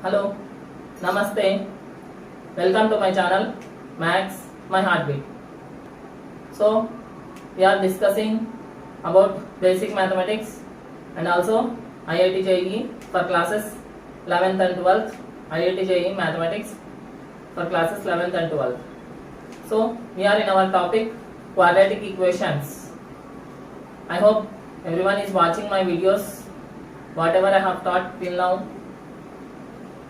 Hello, Namaste. Welcome to my channel Max My Heartbeat. So we are discussing about basic mathematics and also IIT JEE for classes 11th and 12th. IIT JEE mathematics for classes 11th and 12th. So we are in our topic quadratic equations. I hope everyone is watching my videos, whatever I have taught till now,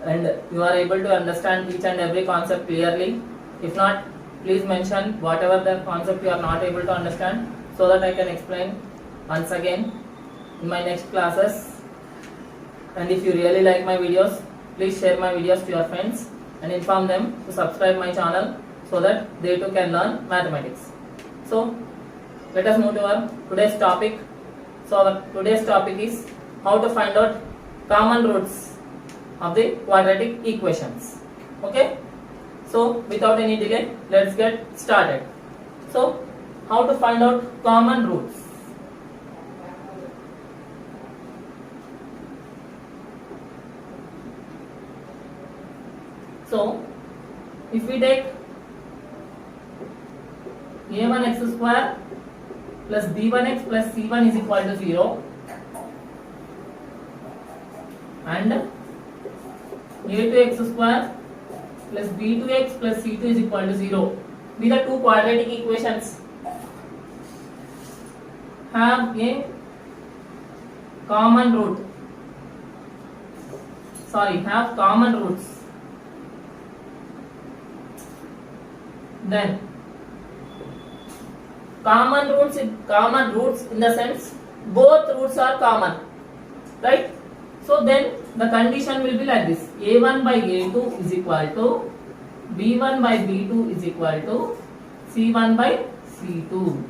and you are able to understand each and every concept clearly. If not, please mention whatever the concept you are not able to understand, so that I can explain once again in my next classes. And if you really like my videos, please share my videos to your friends and inform them to subscribe my channel so that they too can learn mathematics. So let us move to our today's topic. So our today's topic is how to find out common roots of the quadratic equations. Okay, so without any delay, let's get started. So how to find out common roots? So if we take a1x square plus b1x plus c1 is equal to 0 and a2x square plus b2x plus c2 is equal to 0. These are two quadratic equations. Have a common root. Have common roots. Then common roots in the sense both roots are common, right? So then the condition will be like this: a1 by a2 is equal to b1 by b2 is equal to c1 by c2.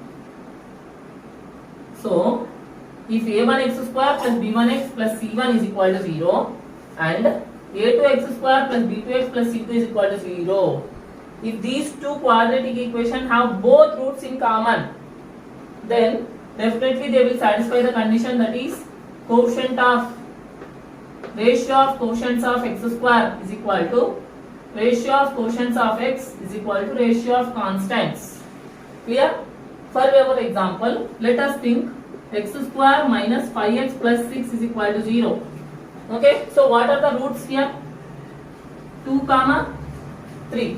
So if a1x square plus b1x plus c1 is equal to 0 and a2x square plus b2x plus c2 is equal to 0, if these two quadratic equations have both roots in common, then definitely they will satisfy the condition, that is ratio of quotients of x square is equal to ratio of quotients of x is equal to ratio of constants. Clear? For our example, let us think x square minus 5x plus 6 is equal to 0. Okay, so what are the roots here? 2, 3.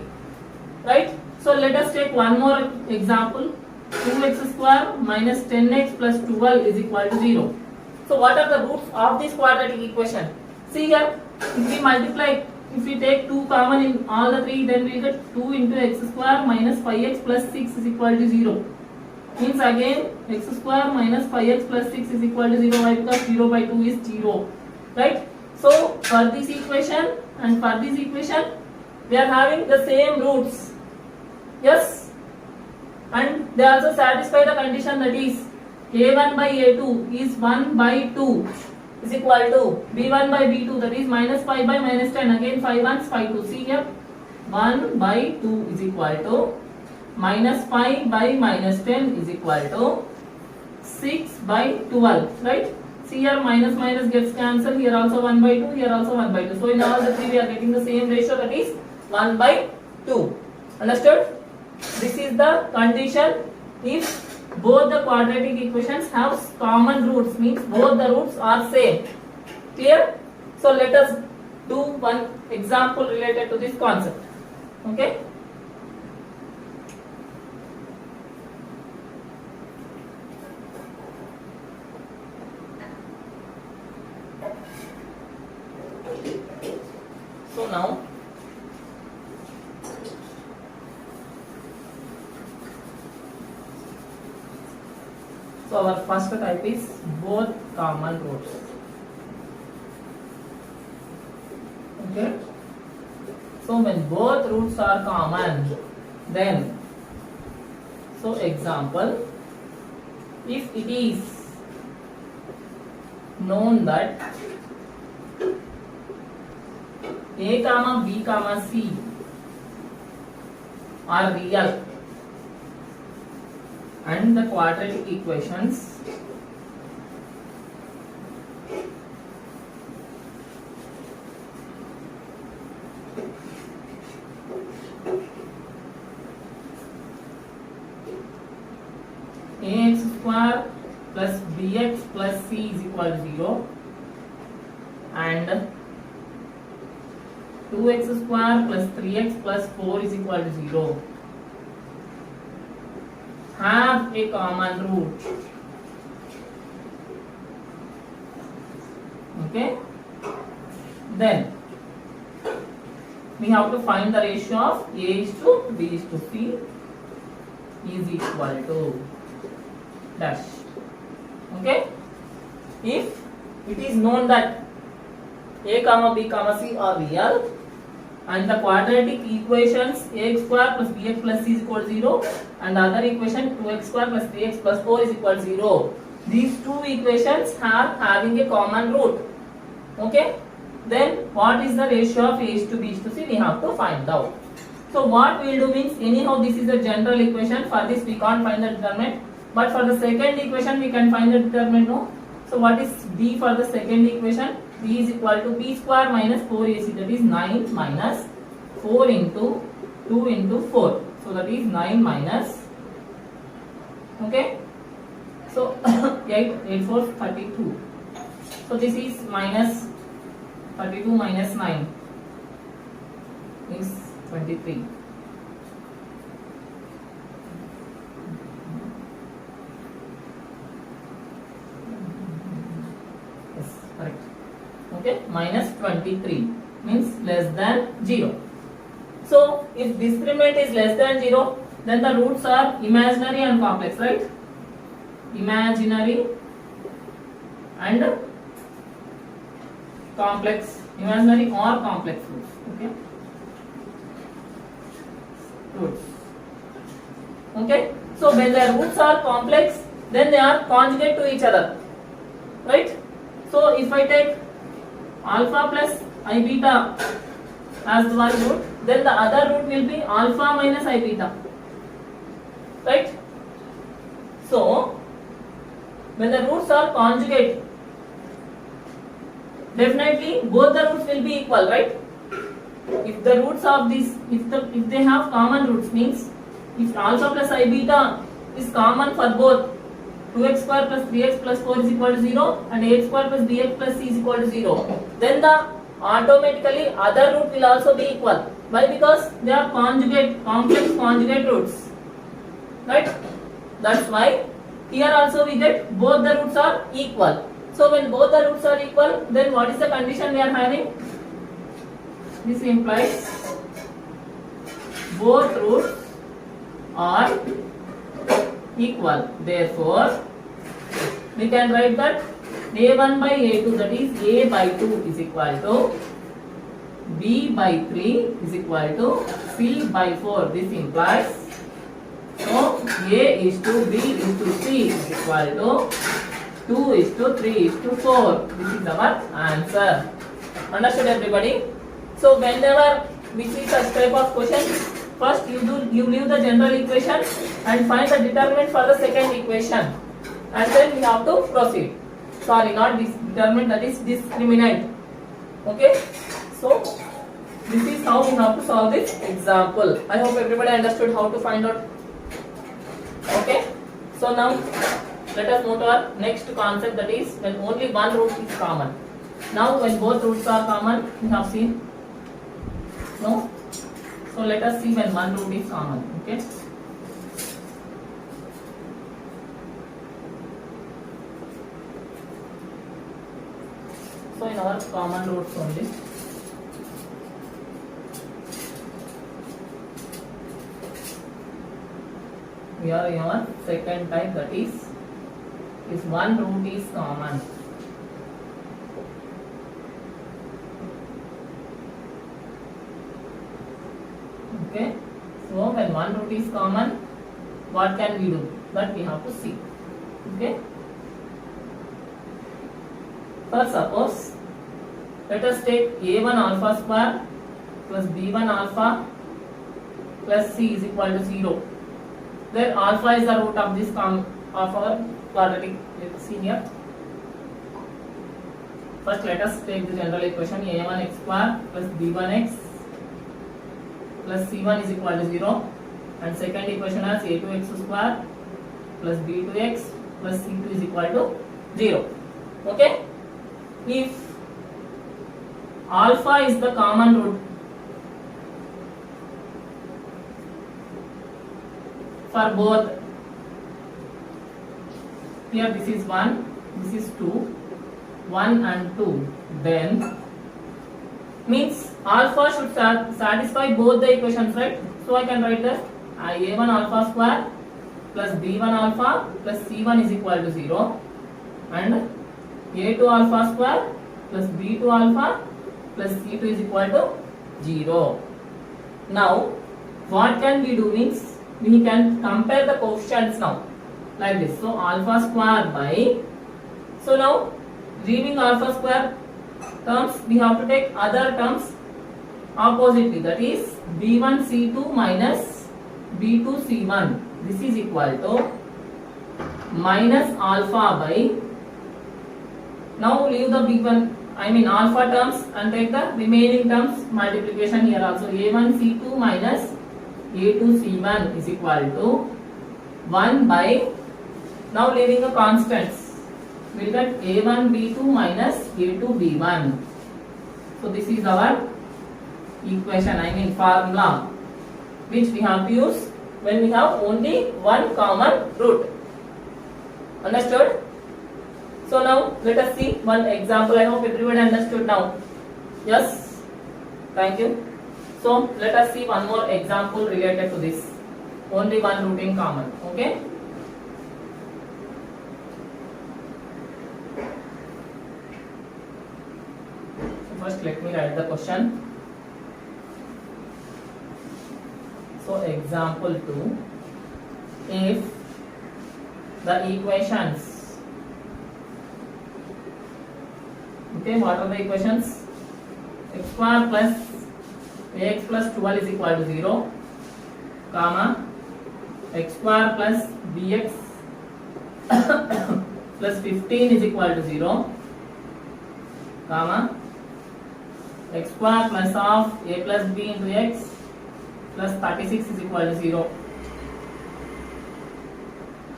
Right? So let us take one more example. 2x square minus 10x plus 12 is equal to 0. So what are the roots of this quadratic equation? See here, if we multiply, if we take 2 common in all the three, then we get 2 into x square minus 5x plus 6 is equal to 0. Means again x square minus 5x plus 6 is equal to 0. Why? Because 0 by 2 is 0. Right? So for this equation and for this equation, we are having the same roots. Yes, and they also satisfy the condition, that is a1 by a2 is 1 by 2 is equal to b1 by b2, that is minus 5 by minus 10, again 5 1s 5 2. See here, 1 by 2 is equal to minus 5 by minus 10 is equal to 6 by 12, right? See here, minus minus gets cancelled, here also 1 by 2, here also 1 by 2. So in all the three we are getting the same ratio, that is 1 by 2. Understood? This is the condition if both the quadratic equations have common roots, means both the roots are same. Clear? So let us do one example related to this concept. Okay? So now our first type is both common roots. Okay, so when both roots are common, then so example, if it is known that a comma b comma c are real and the quadratic equations bx plus c is equal to 0 and 2x square plus 3x plus 4 is equal to 0 have a common root. Okay, then we have to find the ratio of a is to b is to c is equal to dash. Okay, if it is known that a comma b comma c are real and the quadratic equations ax square plus bx plus c is equal to 0 and the other equation 2x square plus 3x plus 4 is equal to 0, these two equations are having a common root. Okay, then what is the ratio of a is to b is to c, we have to find out. So what we will do means, anyhow this is a general equation, for this we can't find the determinant, but for the second equation we can find the determinant, no? So what is d for the second equation? D is equal to b square minus 4ac, that is 9 minus 4 into 2 into 4, so that is 9 minus, okay, so 8 4 32, so this is minus 32 minus 9 is 23. Yes, correct. Okay, minus 23 means less than 0. So if discriminant is less than 0, then the roots are imaginary and complex, right? Imaginary and complex, imaginary or complex roots. Okay, roots. Okay, so when the roots are complex, then they are conjugate to each other, right? So if I take alpha plus I beta as the one root, then the other root will be alpha minus I beta, right? So when the roots are conjugate, definitely both the roots will be equal, right? If the roots of this, if they have common roots, means if alpha plus I beta is common for both, 2x square plus 3x plus 4 is equal to 0 and ax square plus bx plus c is equal to 0, then the automatically other root will also be equal. Why? Because they are conjugate, complex conjugate roots, right? That's why here also we get both the roots are equal. So when both the roots are equal, then what is the condition we are having? This implies both roots are equal. Therefore, we can write that a1 by a2, that is a by 2 is equal to b by 3 is equal to c by 4. This implies, so a is to b is to c is equal to 2 is to 3 is to 4. This is our answer. Understood everybody? So whenever we see such type of questions, first you leave the general equation and find the determinant for the second equation, and then we have to proceed. Sorry, not this determinant, that is discriminant. Okay, so this is how we have to solve this example. I hope everybody understood how to find out. Okay, so now let us move to our next concept, that is when only one root is common. Now when both roots are common, we have seen, no? So let us see when one root is common. Okay, so in our common roots only, we are in our second type, that is one root is common. Okay, so when one root is common, what can we do? That we have to see. Okay, first suppose let us take a1 alpha square plus b1 alpha plus c is equal to 0, where alpha is the root of this of our quadratic. Let's see here. First let us take the general equation, a1 x square plus b1 x plus c1 is equal to 0, and second equation as a2 x square plus b2 x plus c2 is equal to 0. Okay. If alpha is the common root for both, here this is 1, this is 2, 1 and 2, then means alpha should satisfy both the equations, right? So I can write that a1 alpha square plus b1 alpha plus c1 is equal to 0, and a2 alpha square plus b2 alpha plus c2 is equal to 0. Now what can we do means we can compare the coefficients now like this. So alpha square by, so now leaving alpha square terms, we have to take other terms oppositely, that is b1 c2 minus b2 c1. This is equal to minus alpha by, now leave the b1, I mean alpha terms and take the remaining terms multiplication here also. a1 c2 minus a2 c1 is equal to 1 by, now leaving the constants, we will get a1 b2 minus a2 b1. So this is our equation, I mean formula, which we have to use when we have only one common root. Understood? So now let us see one example. I hope everyone understood now. Yes? Thank you. So let us see one more example related to this. Only one root in common. Okay? So first let me write the question. So example 2, if the equations, okay, what are the equations? X square plus ax plus 12 is equal to 0, comma, x square plus bx plus 15 is equal to 0, comma, x square plus of a plus b into x plus 36 is equal to 0.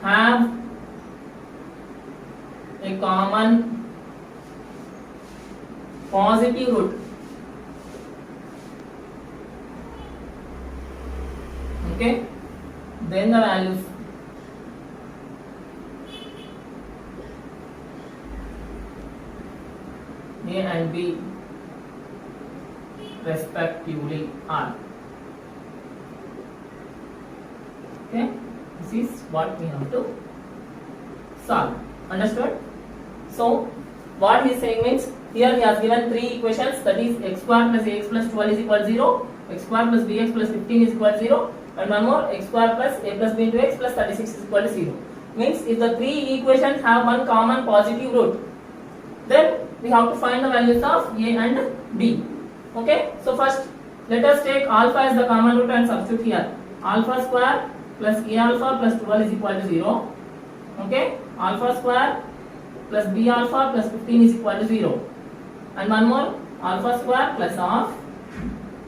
Have a common positive root. Okay, then the values a and b respectively are. Okay, this is what we have to solve. Understood? So what he is saying means, here he has given three equations, that is x square plus ax plus 12 is equal to 0, x square plus bx plus 15 is equal to 0, and one more x square plus a plus b into x plus 36 is equal to 0. Means if the three equations have one common positive root, then we have to find the values of a and b. Okay, so first let us take alpha as the common root and substitute here. Alpha square plus a alpha plus 12 is equal to 0. Okay, alpha square plus b alpha plus 15 is equal to 0. And one more, alpha square plus of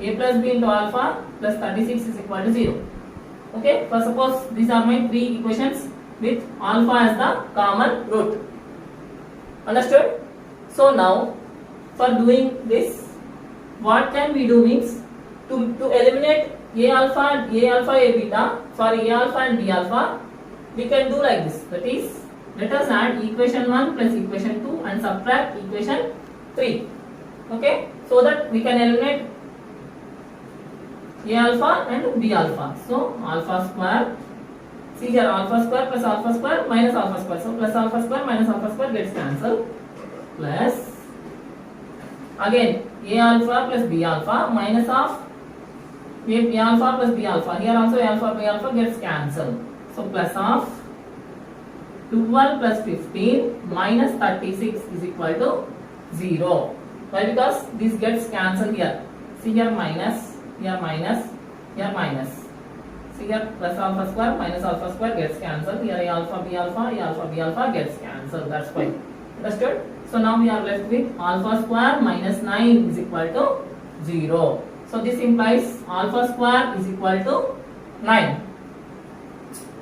a plus b into alpha plus 36 is equal to 0. Okay, first suppose these are my three equations with alpha as the common root. Understood? So now for doing this, what can we do means, to eliminate a alpha, a beta for a alpha and b alpha, we can do like this, that is let us add equation 1 plus equation 2 and subtract equation 3. Okay, so that we can eliminate a alpha and b alpha. So alpha square, see here alpha square plus alpha square minus alpha square, so plus alpha square minus alpha square gets cancelled, plus again a alpha plus b alpha minus of a alpha plus b alpha, here also a alpha b alpha gets cancelled, so plus of 12 plus 15 minus 36 is equal to 0. Why? Because this gets cancelled here. See here minus, here minus, here minus. See here plus alpha square minus alpha square gets cancelled. Here a alpha b alpha gets cancelled. That's why. Understood? So now we are left with alpha square minus 9 is equal to 0. So this implies alpha square is equal to 9.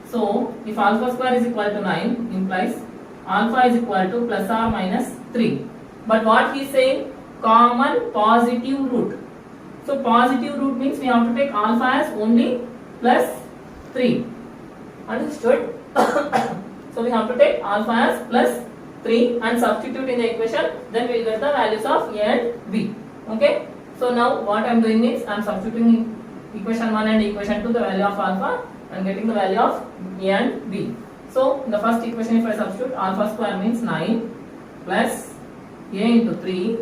So if alpha square is equal to 9, implies alpha is equal to plus or minus 3. But what he is saying? Common positive root. So positive root means we have to take alpha as only plus 3. Understood? So we have to take alpha as plus 3 and substitute in the equation. Then we will get the values of A and B. Okay? So now what I am doing is I am substituting equation 1 and equation 2 the value of alpha and getting the value of A and B. So in the first equation if I substitute, alpha square means 9 plus A into 3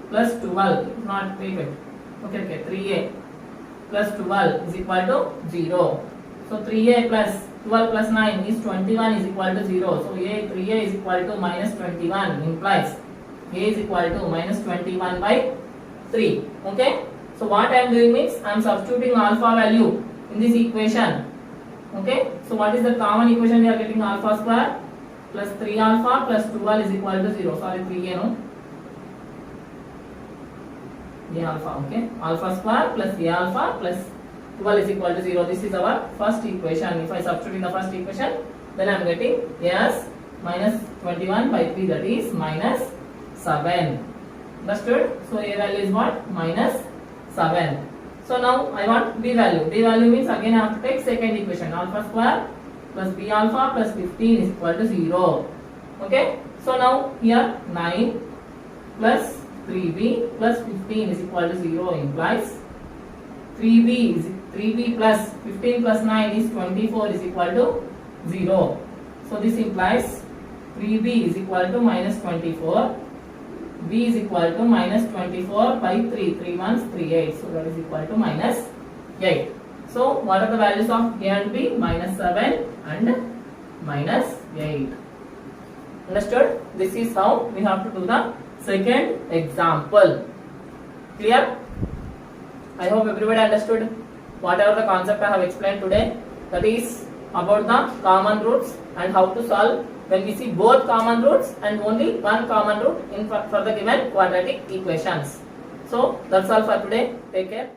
plus 12, not take it. Okay, 3A plus 12 is equal to 0. So 3A plus 12 plus 9 is 21 is equal to 0. So 3A is equal to minus 21 implies A is equal to minus 21 by 3. Okay. So what I am doing means I am substituting alpha value in this equation. Okay. So what is the common equation we are getting? Alpha square plus 3 alpha plus 12 is equal to 0. Sorry, 3A no. A alpha. Okay. Alpha square plus A alpha plus 12 is equal to 0. This is our first equation. If I substitute in the first equation, then I am getting A as minus 21 by 3, that is minus 7. Understood? So A value is what? Minus 7. So now I want B value. B value means again I have to take second equation. Alpha square plus B alpha plus 15 is equal to 0. Okay? So now here 9 plus 3B plus 15 is equal to 0 implies 3B plus 15 plus 9 is 24 is equal to 0. So this implies 3B is equal to minus 24. B is equal to minus 24 by 3. 3 ones 3 8. So that is equal to minus 8. So what are the values of A and B? Minus 7 and minus 8. Understood? This is how we have to do the second example. Clear? I hope everybody understood whatever the concept I have explained today. That is about the common roots and how to solve when we see both common roots and only one common root for the given quadratic equations. So that's all for today. Take care.